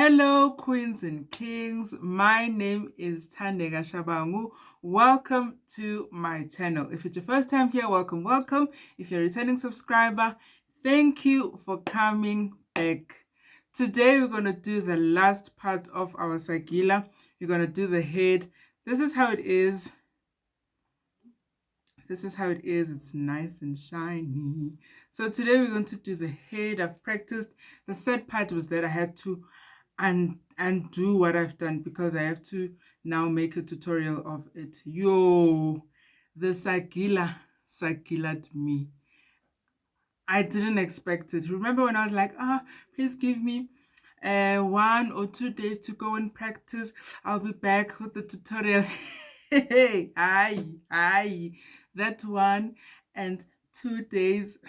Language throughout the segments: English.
Hello, queens and kings. My name is Thandeka Shabangu. Welcome to my channel. If it's your first time here, welcome, welcome. If you're a returning subscriber, thank you for coming back. Today, we're going to do the last part of our Sagila. We're going to do the head. This is how it is. This is how it is. It's nice and shiny. So today we're going to do the head. I've practiced. The sad part was that I had to undo what I've done because I have to now make a tutorial of it. Yo, the Sagila me. I didn't expect it. Remember when I was like, please give me 1 or 2 days to go and practice. I'll be back with the tutorial. Hey, aye, that 1 and 2 days.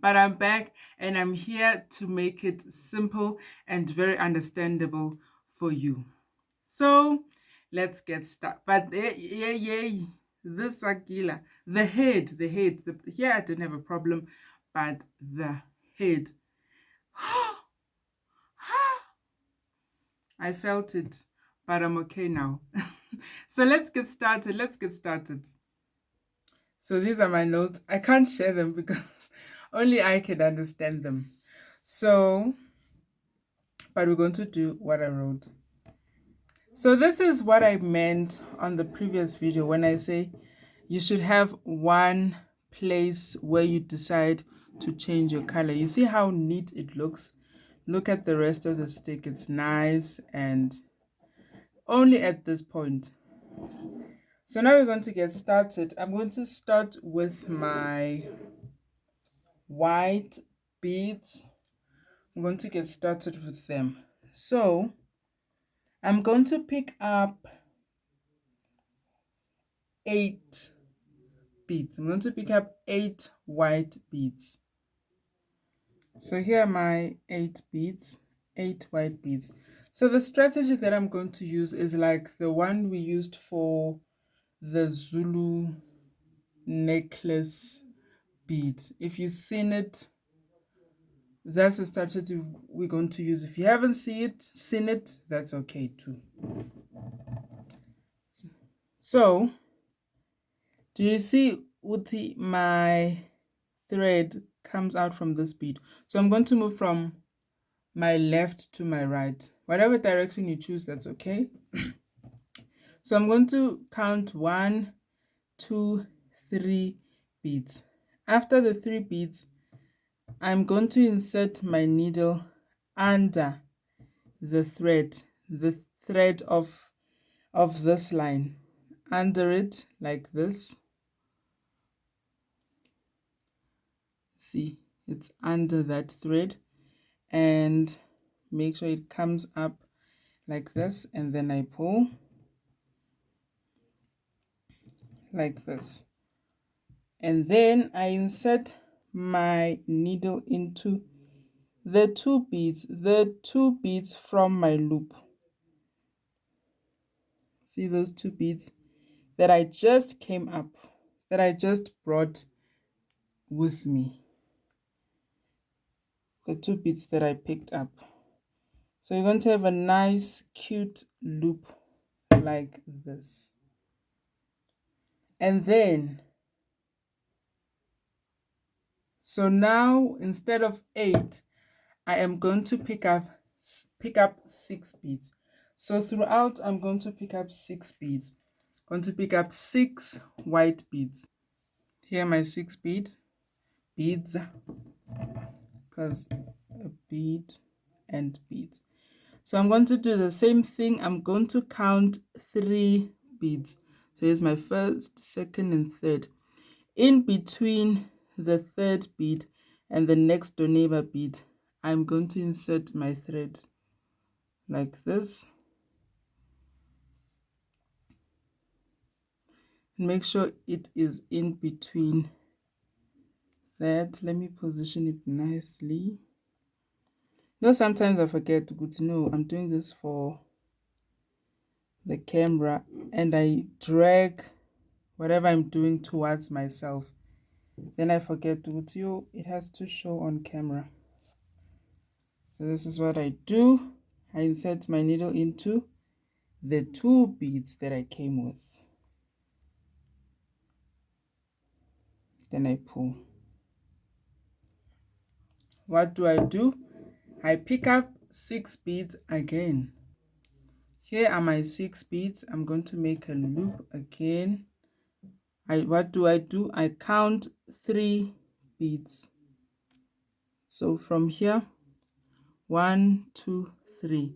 But I'm back and I'm here to make it simple and very understandable for you. So let's get started. But this Sagila, the head, here I don't have a problem, but the head. I felt it, but I'm okay now. So let's get started. So these are my notes. I can't share them because only I can understand them. So, but we're going to do what I wrote. So this is what I meant on the previous video when I say you should have one place where you decide to change your color. You see how neat it looks? Look at the rest of the stick. It's nice and only at this point. So now we're going to get started. I'm going to start with my white beads. I'm going to get started with them. So I'm going to pick up 8 beads. I'm going to pick up 8 white beads. So here are my 8 beads, 8 white beads. So the strategy that I'm going to use is like the one we used for the Zulu necklace bead. If you've seen it, that's the strategy we're going to use. If you haven't seen it, that's okay too. So, do you see Uti, my thread comes out from this bead? So I'm going to move from my left to my right. Whatever direction you choose, that's okay. So I'm going to count 1, 2, 3 beads. After the 3 beads, I'm going to insert my needle under the thread of this line, under it like this. See, it's under that thread, and make sure it comes up like this, and then I pull like this, and then I insert my needle into the 2 beads from my loop. See those 2 beads that I just came up, that I just brought with me, the 2 beads that I picked up. So you're going to have a nice cute loop like this. And then, so now instead of 8, I am going to pick up 6 beads. So throughout, I'm going to pick up 6 beads. I'm going to pick up 6 white beads. Here are my 6 beads, because a bead and beads. So I'm going to do the same thing. I'm going to count 3 beads. So here's my first, second, and third. In between the third bead and the next door neighbor bead, I'm going to insert my thread like this. And make sure it is in between that. Let me position it nicely. You know, sometimes I forget. Good to know I'm doing this for the camera, and I drag whatever I'm doing towards myself. Then I forget to it has to show on camera. So this is what I do. I insert my needle into the 2 beads that I came with. Then I pull. What do? I pick up 6 beads again. Here are my 6 beads. I'm going to make a loop again. What do? I count 3 beads. So from here, 1, 2, 3.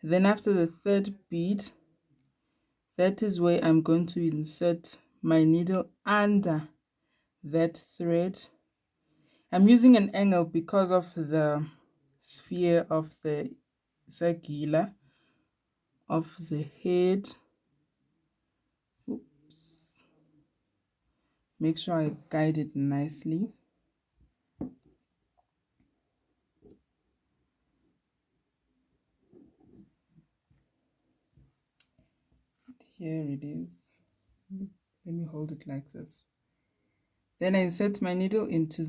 Then after the 3rd bead, that is where I'm going to insert my needle under that thread. I'm using an angle because of the sphere of the Sagila of the head. Oops. Make sure I guide it nicely. Here it is. Let me hold it like this. Then I insert my needle into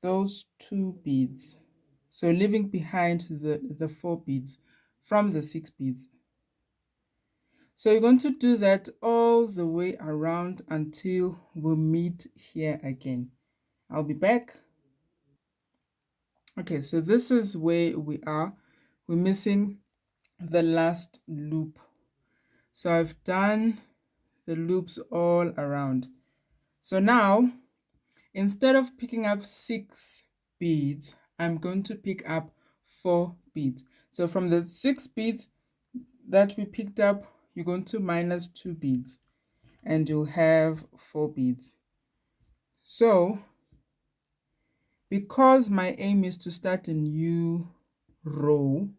those 2 beads. So leaving behind the 4 beads from the 6 beads. So you're going to do that all the way around until we meet here again. I'll be back. Okay, so this is where we are. We're missing the last loop. So I've done the loops all around. So now, instead of picking up 6 beads, I'm going to pick up 4 beads. So from the 6 beads that we picked up, you're going to minus 2 beads and you'll have 4 beads. So because my aim is to start a new row,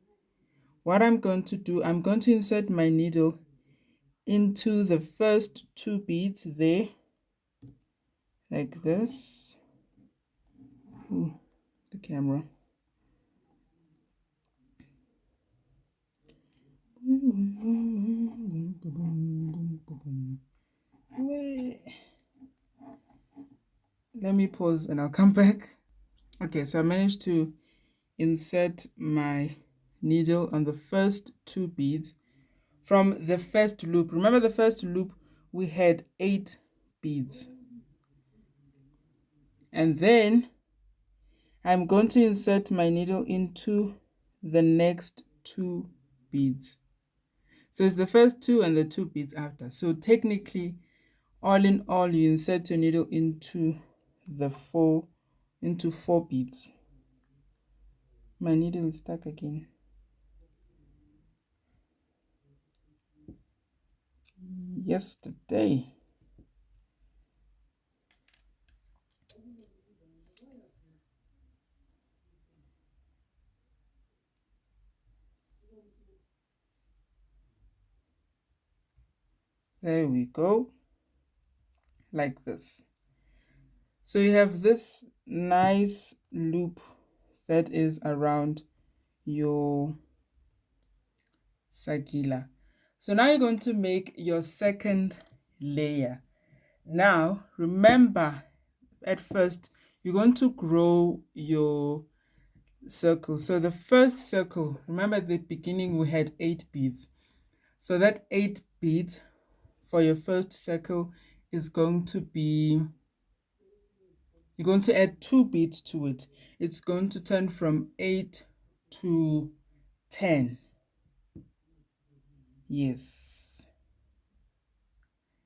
what I'm going to do, I'm going to insert my needle into the first 2 beads there, like this. Ooh, the camera. Let me pause and I'll come back. Okay, so I managed to insert my needle on the first 2 beads from the first loop. Remember the first loop, we had 8 beads. And then I'm going to insert my needle into the next 2 beads. So it's the first 2 and the 2 beads after. So technically, all in all, you insert your needle into 4 beads. My needle is stuck again. Yesterday. There we go. Like this. So you have this nice loop that is around your Sagila. So now you're going to make your second layer. Now, remember, at first, you're going to grow your circle. So the first circle, remember at the beginning we had 8 beads. So that 8 beads for your first circle is going to be, you're going to add 2 beads to it. It's going to turn from 8 to 10. Yes.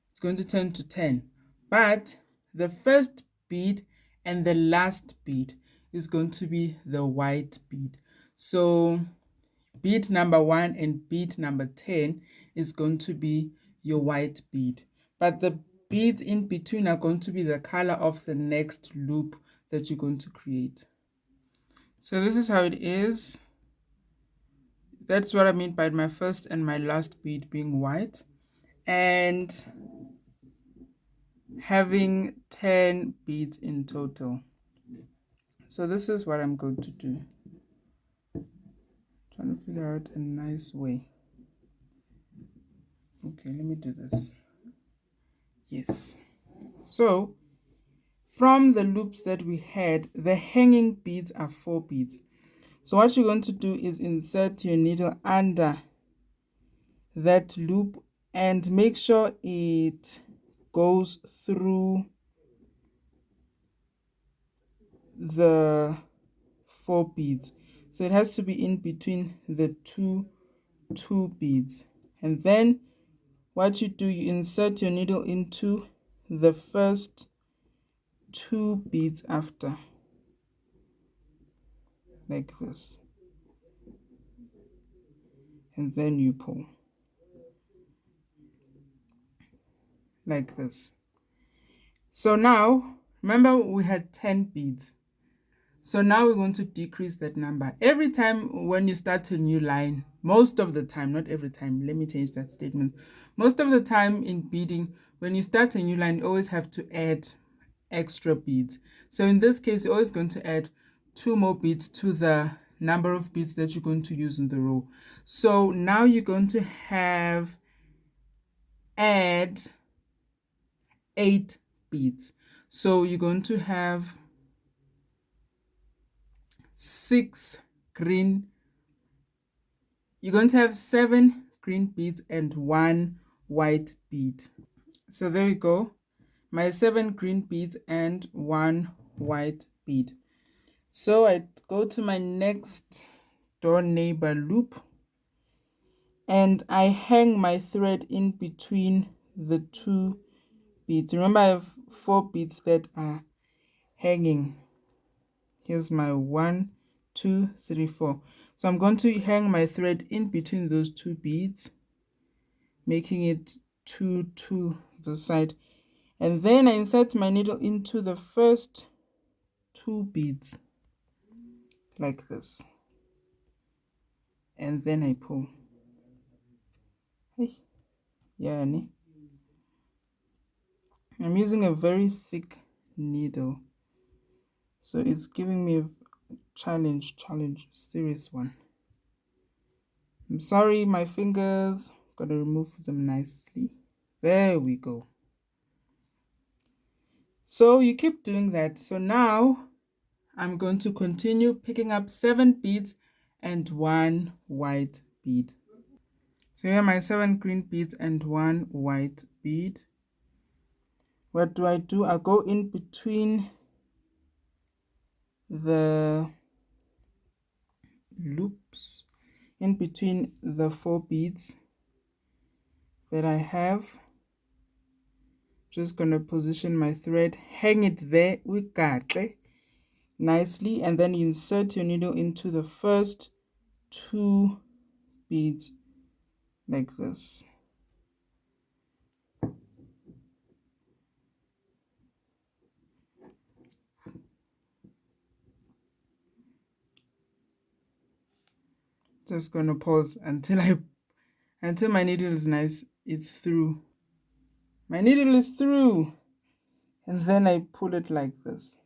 It's going to turn to 10. But the first bead and the last bead is going to be the white bead. So bead number 1 and bead number 10 is going to be your white bead. But the beads in between are going to be the color of the next loop that you're going to create. So this is how it is. That's what I mean by my first and my last bead being white. And having 10 beads in total. So this is what I'm going to do. Trying to figure out a nice way. Okay, let me do this. Yes. So from the loops that we had, the hanging beads are 4 beads. So what you're going to do is insert your needle under that loop and make sure it goes through the 4 beads. So it has to be in between the two beads. And then what you do, you insert your needle into the first 2 beads after, like this, and then you pull like this. So now remember we had 10 beads. So now we're going to decrease that number. Every time when you start a new line, most of the time, not every time, let me change that statement. Most of the time in beading, when you start a new line, you always have to add extra beads. So in this case, you're always going to add 2 more beads to the number of beads that you're going to use in the row. So now you're going to add 8 beads. So you're going to have 6 green. You're going to have 7 green beads and 1 white bead. So there you go. My 7 green beads and 1 white bead. So I go to my next door neighbor loop and I hang my thread in between the 2 beads. Remember I have 4 beads that are hanging. Here's my 1, 2, 3, 4. So I'm going to hang my thread in between those 2 beads, making it 2 to the side. And then I insert my needle into the first 2 beads, like this. And then I pull. Hey, yeah, I'm using a very thick needle, so it's giving me a challenge, serious one. I'm sorry, my fingers, gotta remove them nicely. There we go. So you keep doing that. So now I'm going to continue picking up 7 beads and 1 white bead. So here are my 7 green beads and 1 white bead. What do? I go in between the loops, in between the 4 beads that I have. Just gonna position my thread, hang it there, nicely, and then you insert your needle into the first 2 beads like this. Just gonna pause until my needle is nice. It's through. My needle is through, and then I pull it like this.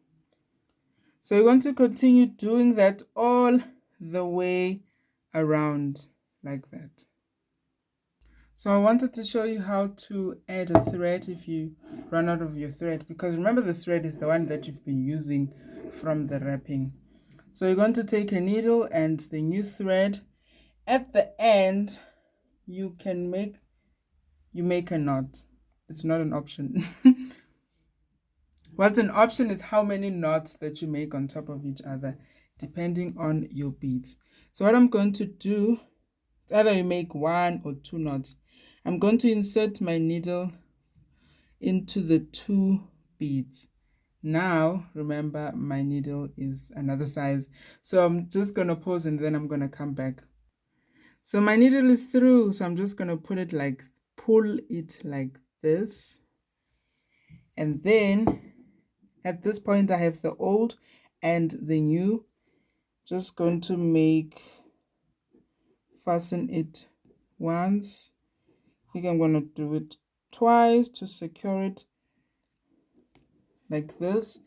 So you're going to continue doing that all the way around like that. So I wanted to show you how to add a thread if you run out of your thread, because remember the thread is the one that you've been using from the wrapping. So you're going to take a needle and the new thread. At the end, you make a knot. It's not an option. What's an option is how many knots that you make on top of each other, depending on your beads. So what I'm going to do, it's either you make 1 or 2 knots. I'm going to insert my needle into the 2 beads. Now, remember my needle is another size. So I'm just going to pause and then I'm going to come back. So my needle is through. So I'm just going to pull it like this. And then at this point, I have the old and the new. Just going to fasten it once. I think I'm going to do it twice to secure it like this.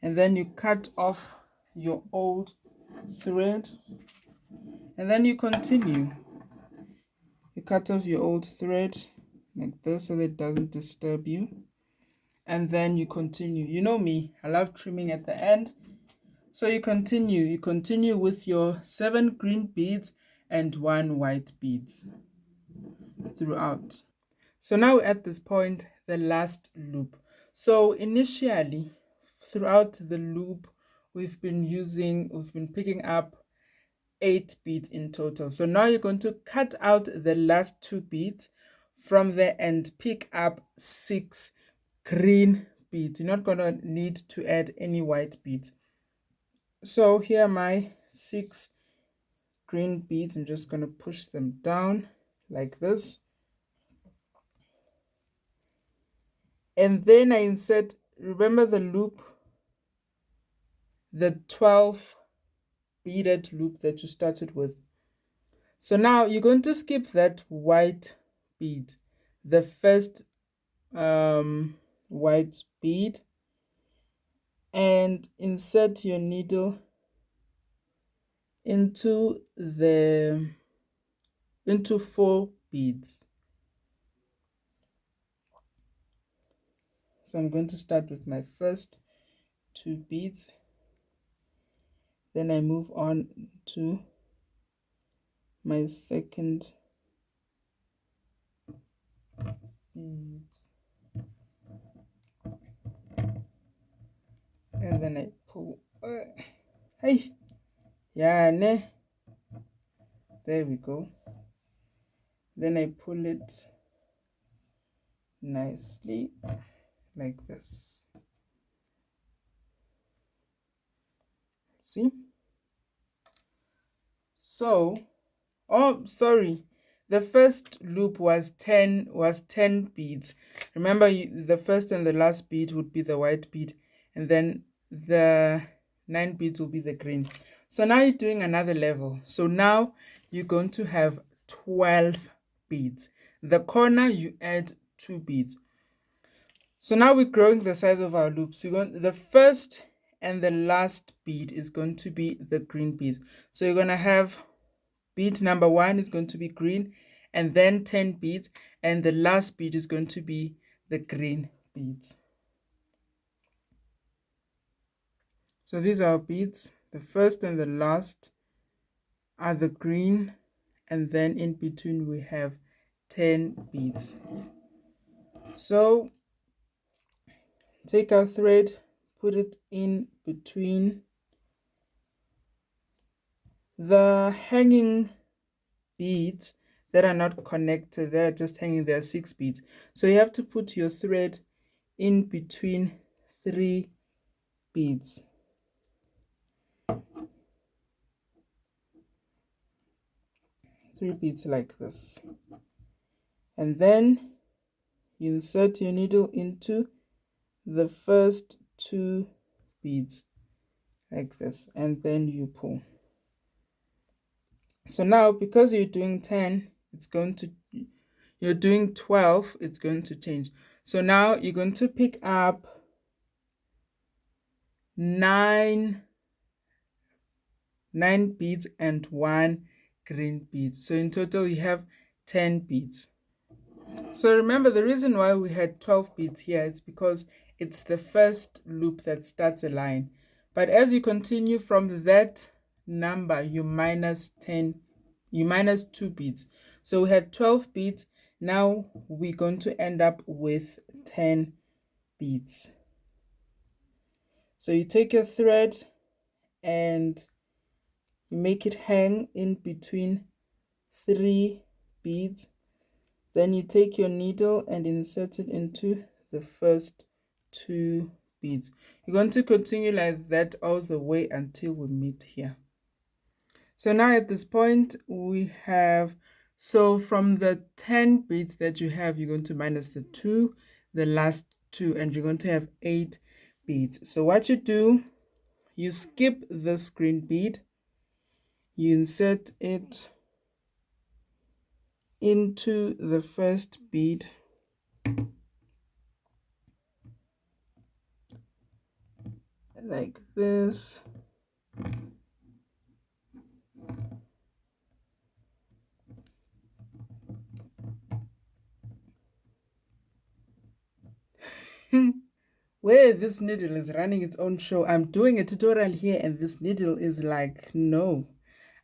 And then you cut off your old thread. And then you continue. You cut off your old thread like this so that it doesn't disturb you. And then you continue. You know me, I love trimming at the end. So you continue with your 7 green beads and 1 white beads throughout. So now at this point, the last loop. So initially, throughout the loop, we've been picking up 8 beads in total. So now you're going to cut out the last 2 beads from there and pick up 6 green beads. You're not going to need to add any white beads. So here are my 6 green beads. I'm just going to push them down like this. And then I insert, remember the loop, the 12 beaded loop that you started with. So now you're going to skip that white bead, the first white bead, and insert your needle into 4 beads. So I'm going to start with my first 2 beads, then I move on to my second beads, and then I pull. Hey, yeah, ne. There we go. Then I pull it nicely like this. See? So, oh, sorry. The first loop was 10 beads. Remember, the first and the last bead would be the white bead, and then the 9 beads will be the green. So now you're doing another level. So now you're going to have 12 beads. The corner, you add 2 beads. So now we're growing the size of our loops. The first and the last bead is going to be the green bead. So you're going to have bead number 1 is going to be green, and then 10 beads, and the last bead is going to be the green beads. So these are our beads. The first and the last are the green, and then in between we have 10 beads. So take our thread, put it in between the hanging beads that are not connected, that are just hanging. There are 6 beads. So you have to put your thread in between 3 beads. Three beads like this. And then you insert your needle into the first 2 beads like this, and then you pull. So now, because you're doing 10, you're doing 12, it's going to change. So now you're going to pick up 9 beads and 1 green bead. So in total you have 10 beads. So remember, the reason why we had 12 beads here is because it's the first loop that starts a line. But as you continue from that number, you minus 2 beads. So we had 12 beads. Now we're going to end up with 10 beads. So you take your thread and you make it hang in between 3 beads. Then you take your needle and insert it into the first 2 beads. You're going to continue like that all the way until we meet here. So now at this point we have, so from the 10 beads that you have, you're going to minus the 2, the last 2, and you're going to have 8 beads. So what you do, you skip this green bead, you insert it into the first bead like this. where this needle is running its own show. I'm doing a tutorial here and this needle is like, no,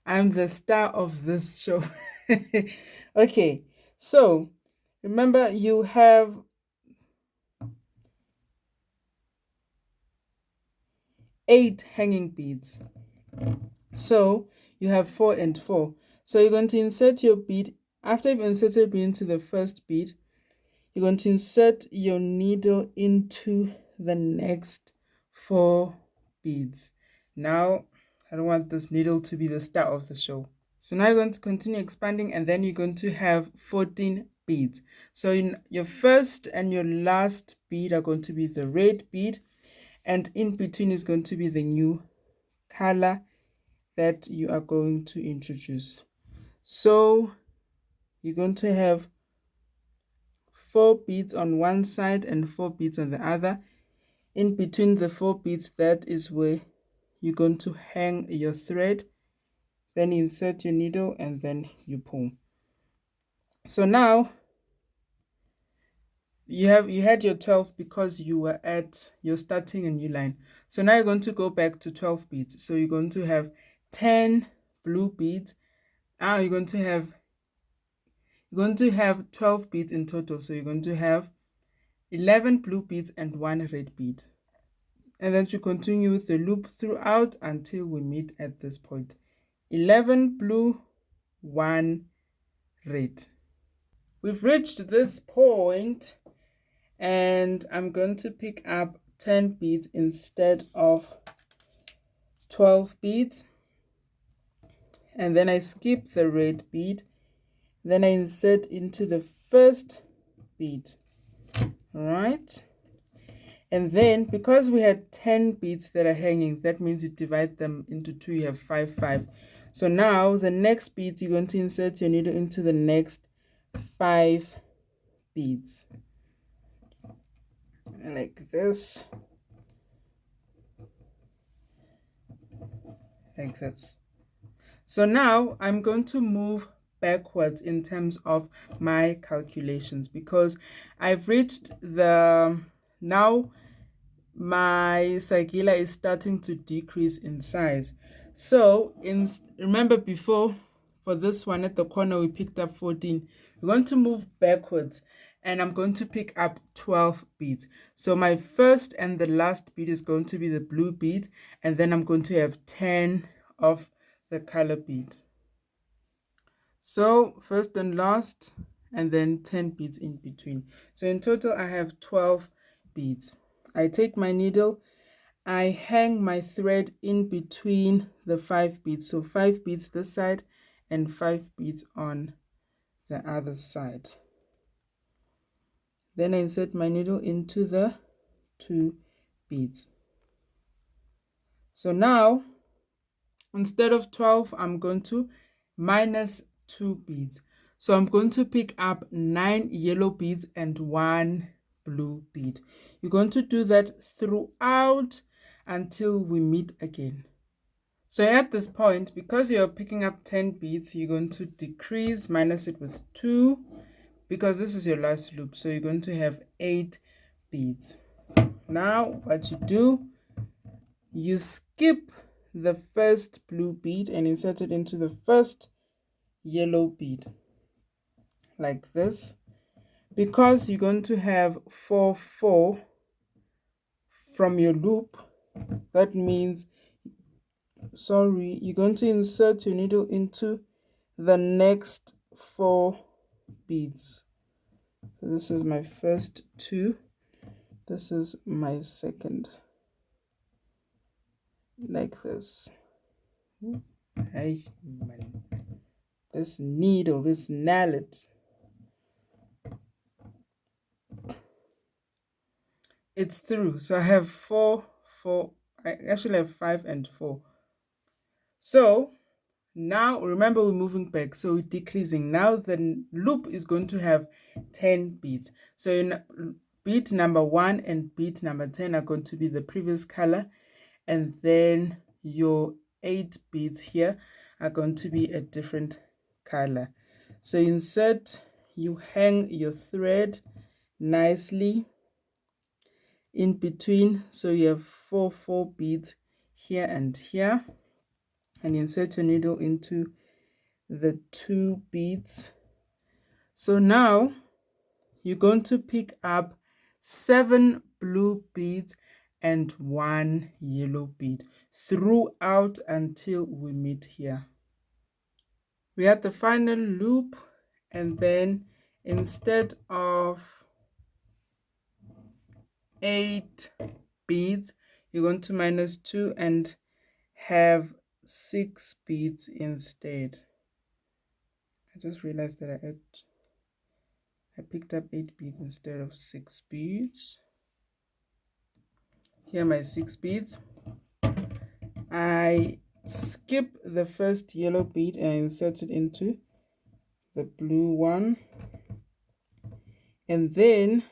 I'm the star of this show. Okay, so remember you have 8 hanging beads. So you have 4 and 4. So you're going to insert your bead. After you've inserted your bead into the first bead, you're going to insert your needle into the next 4 beads. Now, I don't want this needle to be the star of the show. So now you're going to continue expanding and then you're going to have 14 beads. So in your first and your last bead are going to be the red bead, and in between is going to be the new color that you are going to introduce. So you're going to have 4 beads on one side and 4 beads on the other. In between the 4 beads, that is where you're going to hang your thread. Then you insert your needle and then you pull. So now you had your 12 because you're starting a new line. So now you're going to go back to 12 beads. So you're going to have 10 blue beads. Now you're going to have 12 beads in total. So you're going to have 11 blue beads and 1 red bead. And then you continue with the loop throughout until we meet at this point. 11 blue, 1 red. We've reached this point and I'm going to pick up 10 beads instead of 12 beads. And then I skip the red bead. Then I insert into the first bead. All right. And then because we had 10 beads that are hanging, that means you divide them into 2, you have 5, 5. So now the next bead, you're going to insert your needle into the next 5 beads. Like this. Like this. So now I'm going to move backwards in terms of my calculations because I've reached now my Sagila is starting to decrease in size. So remember before, for this one at the corner we picked up 14. We're going to move backwards and I'm going to pick up 12 beads. So my first and the last bead is going to be the blue bead, and then I'm going to have 10 of the color bead. So first and last, and then 10 beads in between. So in total I have 12 beads. I take my needle, I hang my thread in between the 5 beads. So 5 beads this side and 5 beads on the other side. Then I insert my needle into the 2 beads. So now, instead of 12, I'm going to minus 2 beads. So I'm going to pick up 9 yellow beads and 1 blue bead. You're going to do that throughout until we meet again. So at this point, because you're picking up 10 beads, you're going to decrease, minus it with 2, because this is your last loop. So you're going to have 8 beads. Now what you do, you skip the first blue bead and insert it into the first yellow bead, like this. Because you're going to have 4, 4 from your loop, that means, you're going to insert your needle into the next 4 beads. So this is my first 2, this is my second, like this. Hey, man. This needle, this mallet, it's through. So I have 4, 4, I actually have 5 and 4. So now remember we're moving back, so we're decreasing. Now the loop is going to have 10 beads. So in bead number 1 and bead number 10 are going to be the previous color, and then your 8 beads here are going to be a different color. So you hang your thread nicely in between. So you have four beads here and here, and insert your needle into the 2 beads. So now you're going to pick up 7 blue beads and 1 yellow bead throughout until we meet here. We have the final loop, and then instead of 8 beads, you're going to minus 2 and have 6 beads instead. I just realized that I picked up 8 beads instead of 6 beads. Here are my 6 beads. I skip the first yellow bead and I insert it into the blue one, and then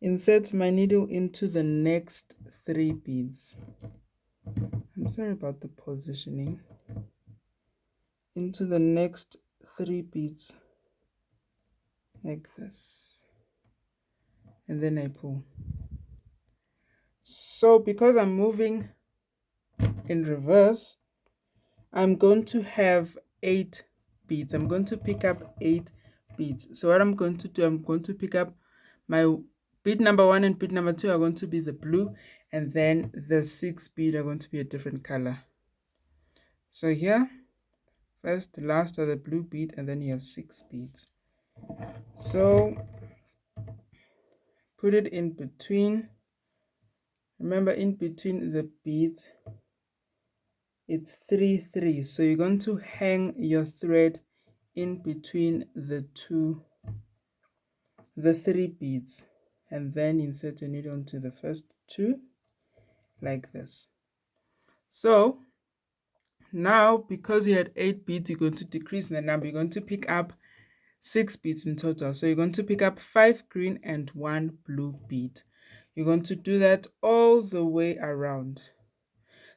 insert my needle into the next 3 beads. I'm sorry about the positioning. Into the next 3 beads like this, and then I pull. So because I'm moving in reverse, I'm going to have 8 beads. I'm going to pick up 8 beads. So what I'm going to do, I'm going to pick up my bead number 1 and bead number 2 are going to be the blue, and then the 6 bead are going to be a different color. So here, first, the last are the blue bead, and then you have 6 beads. So put it in between. Remember, in between the beads, it's 3 3. So you're going to hang your thread in between the 3 beads, and then insert a needle onto the first 2 like this. So now, because you had 8 beads, you're going to decrease the number. You're going to pick up 6 beads in total. So you're going to pick up 5 green and 1 blue bead. You're going to do that all the way around.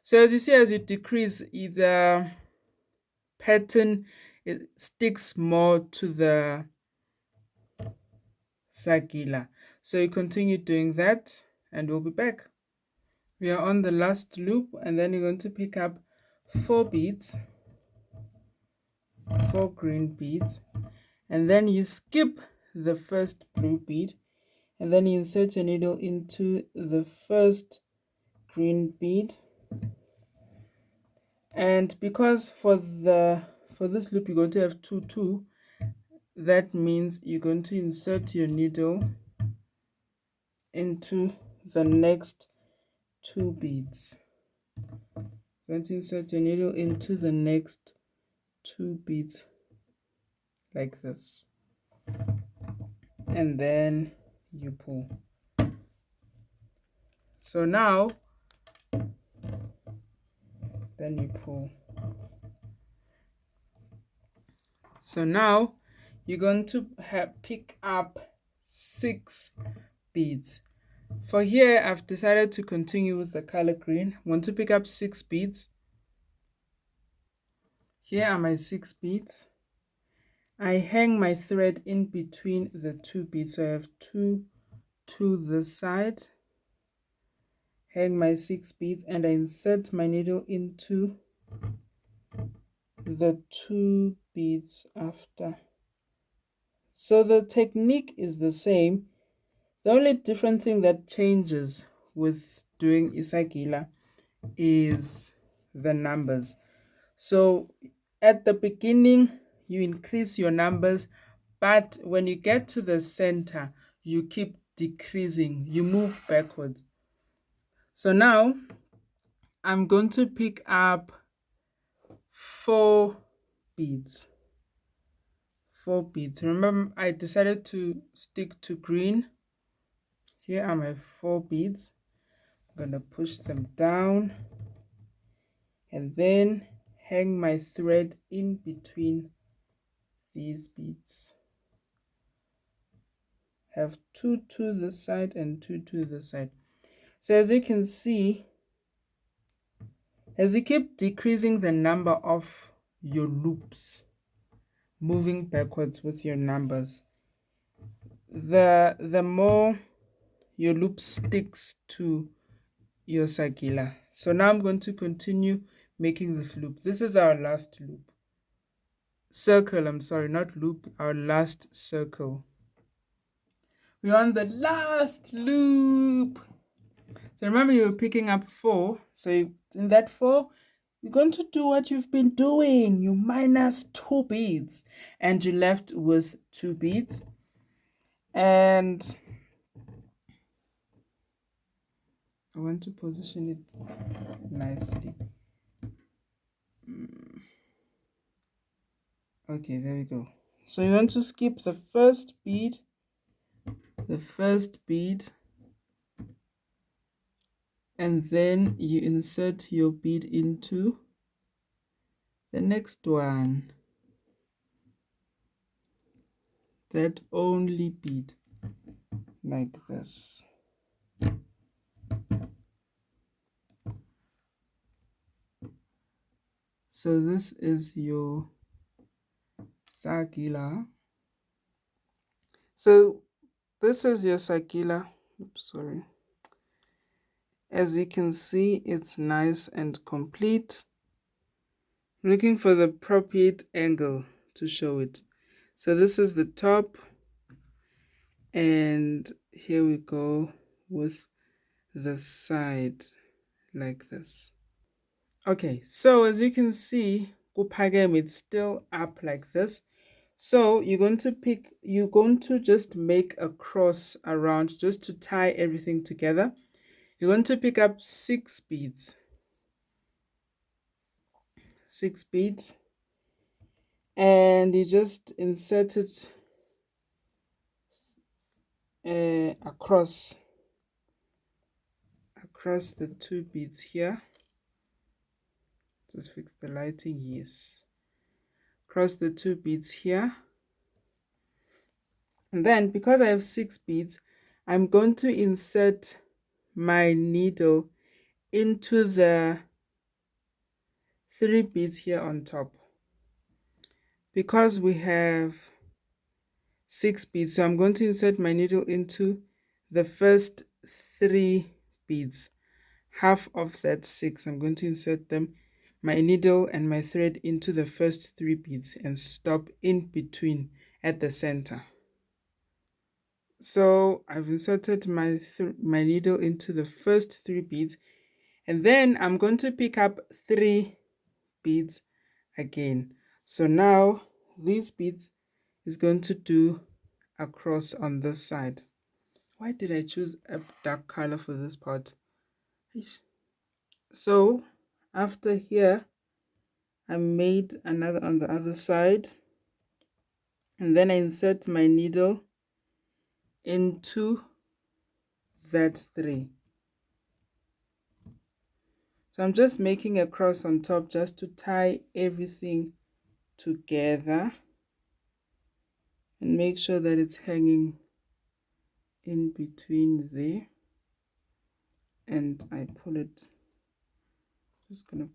So as you see, as you decrease, the pattern, it sticks more to the Sagila. So you continue doing that, and we'll be back. We are on the last loop, and then you're going to pick up 4 beads, 4 green beads, and then you skip the first blue bead, and then you insert your needle into the first green bead. And because for this loop you're going to have 2 2, that means you're going to insert your needle into the next 2 beads. You're going to insert your needle into the next 2 beads like this, and then you pull. So now, then you pull. So now you're going to pick up 6 beads. For here, I've decided to continue with the color green. I want to pick up 6 beads. Here are my 6 beads. I hang my thread in between the 2 beads. So I have 2 to the side. Hang my 6 beads, and I insert my needle into the 2 beads after. So the technique is the same. The only different thing that changes with doing Isagila is the numbers. So at the beginning, you increase your numbers, but when you get to the center, you keep decreasing, you move backwards. So now I'm going to pick up 4 beads. 4 beads. Remember, I decided to stick to green. Here are my 4 beads. I'm going to push them down and then hang my thread in between these beads. Have 2 to the side and 2 to the side. So as you can see, as you keep decreasing the number of your loops, moving backwards with your numbers, the more your loop sticks to your Sagila. So now I'm going to continue making this loop. This is our last loop. Circle, I'm sorry, not loop, our last circle. We're on the last loop. So remember, you're picking up 4. So in that 4, you're going to do what you've been doing. You minus 2 beads and you're left with 2 beads. And I want to position it nicely. Okay, there we go. So you want to skip the first bead, and then you insert your bead into the next one. That only bead, like this. So this is your Sagila. So this is your Sagila. Oops, sorry. As you can see, it's nice and complete. Looking for the appropriate angle to show it. So this is the top, and here we go with the side like this. Okay, so as you can see, it's still up like this. So you're going to just make a cross around just to tie everything together. You're going to pick up 6 beads. 6 beads. And you just insert it across the 2 beads here. Just fix the lighting, yes. Cross the 2 beads here. And then because I have 6 beads, I'm going to insert my needle into the 3 beads here on top. Because we have 6 beads, so I'm going to insert my needle into the first 3 beads. Half of that 6, I'm going to insert them, my needle and my thread, into the first 3 beads and stop in between at the center. So I've inserted my needle into the first 3 beads, and then I'm going to pick up 3 beads again. So now these beads is going to do a cross on this side. Why did I choose a dark color for this part? So after here, I made another on the other side, and then I insert my needle into that 3. So I'm just making a cross on top just to tie everything together and make sure that it's hanging in between there. And I pull it, just gonna